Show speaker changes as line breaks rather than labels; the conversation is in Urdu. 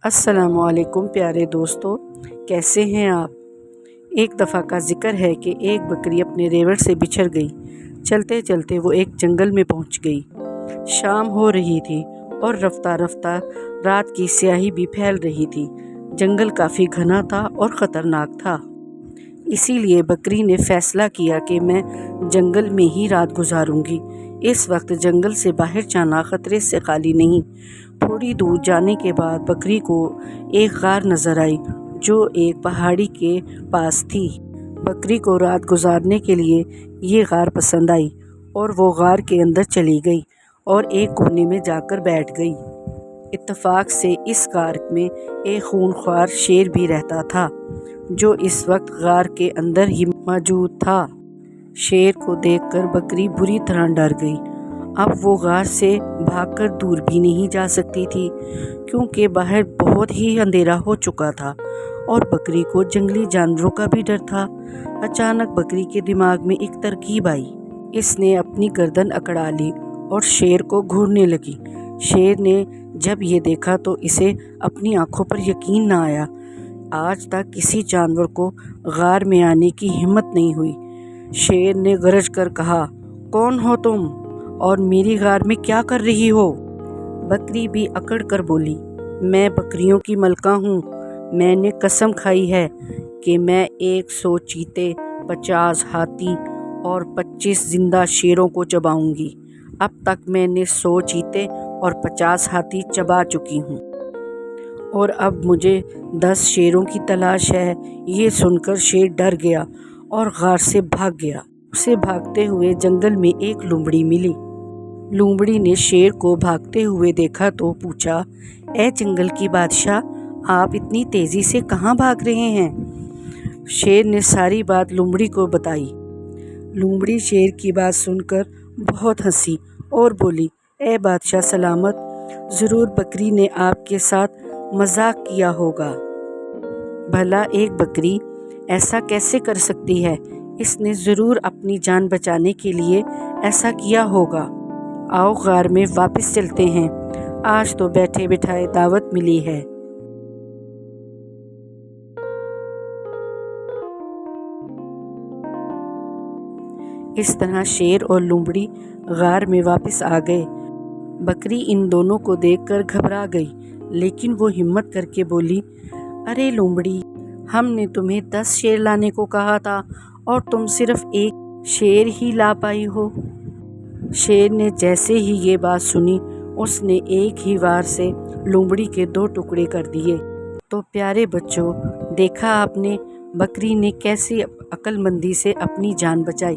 السلام علیکم پیارے دوستو، کیسے ہیں آپ؟ ایک دفعہ کا ذکر ہے کہ ایک بکری اپنے ریوڑ سے بچھڑ گئی۔ چلتے چلتے وہ ایک جنگل میں پہنچ گئی۔ شام ہو رہی تھی اور رفتہ رفتہ رات کی سیاہی بھی پھیل رہی تھی۔ جنگل کافی گھنا تھا اور خطرناک تھا، اسی لیے بکری نے فیصلہ کیا کہ میں جنگل میں ہی رات گزاروں گی۔ اس وقت جنگل سے باہر جانا خطرے سے خالی نہیں۔ تھوڑی دور جانے کے بعد بکری کو ایک غار نظر آئی جو ایک پہاڑی کے پاس تھی۔ بکری کو رات گزارنے کے لیے یہ غار پسند آئی اور وہ غار کے اندر چلی گئی اور ایک کونے میں جا کر بیٹھ گئی۔ اتفاق سے اس غار میں ایک خونخوار شیر بھی رہتا تھا جو اس وقت غار کے اندر ہی موجود تھا۔ شیر کو دیکھ کر بکری بری طرح ڈر گئی۔ اب وہ غار سے بھاگ کر دور بھی نہیں جا سکتی تھی کیونکہ باہر بہت ہی اندھیرا ہو چکا تھا اور بکری کو جنگلی جانوروں کا بھی ڈر تھا۔ اچانک بکری کے دماغ میں ایک ترکیب آئی۔ اس نے اپنی گردن اکڑا لی اور شیر کو گھورنے لگی۔ شیر نے جب یہ دیکھا تو اسے اپنی آنکھوں پر یقین نہ آیا۔ آج تک کسی جانور کو غار میں آنے کی ہمت نہیں ہوئی۔ شیر نے گرج کر کہا، کون ہو تم اور میری غار میں کیا کر رہی ہو؟ بکری بھی اکڑ کر بولی، میں بکریوں کی ملکہ ہوں۔ میں نے قسم کھائی ہے کہ میں 100 چیتے، 50 ہاتھی اور 25 زندہ شیروں کو چباؤں گی۔ اب تک میں نے 100 چیتے اور 50 ہاتھی چبا چکی ہوں اور اب مجھے 10 شیروں کی تلاش ہے۔ یہ سن کر شیر ڈر گیا اور غار سے بھاگ گیا۔ اسے بھاگتے ہوئے جنگل میں ایک لومڑی ملی۔ لومڑی نے شیر کو بھاگتے ہوئے دیکھا تو پوچھا، اے جنگل کی بادشاہ، آپ اتنی تیزی سے کہاں بھاگ رہے ہیں؟ شیر نے ساری بات لومڑی کو بتائی۔ لومڑی شیر کی بات سن کر بہت ہنسی اور بولی، اے بادشاہ سلامت، ضرور بکری نے آپ کے ساتھ مذاق کیا ہوگا۔ بھلا ایک بکری ایسا کیسے کر سکتی ہے؟ اس نے ضرور اپنی جان بچانے کے لیے ایسا کیا ہوگا۔ آؤ غار میں واپس چلتے ہیں، آج تو بیٹھے بٹھائے دعوت ملی ہے۔ اس طرح شیر اور لومڑی غار میں واپس آ گئے۔ بکری ان دونوں کو دیکھ کر گھبرا گئی لیکن وہ ہمت کر کے بولی، ارے لومڑی، ہم نے تمہیں 10 شیر لانے کو کہا تھا اور تم صرف 1 شیر ہی لا پائی ہو۔ شیر نے جیسے ہی یہ بات سنی اس نے ایک ہی وار سے لومڑی کے 2 ٹکڑے کر دیے۔ تو پیارے بچوں، دیکھا آپ نے بکری نے کیسے عقل مندی سے اپنی جان بچائی۔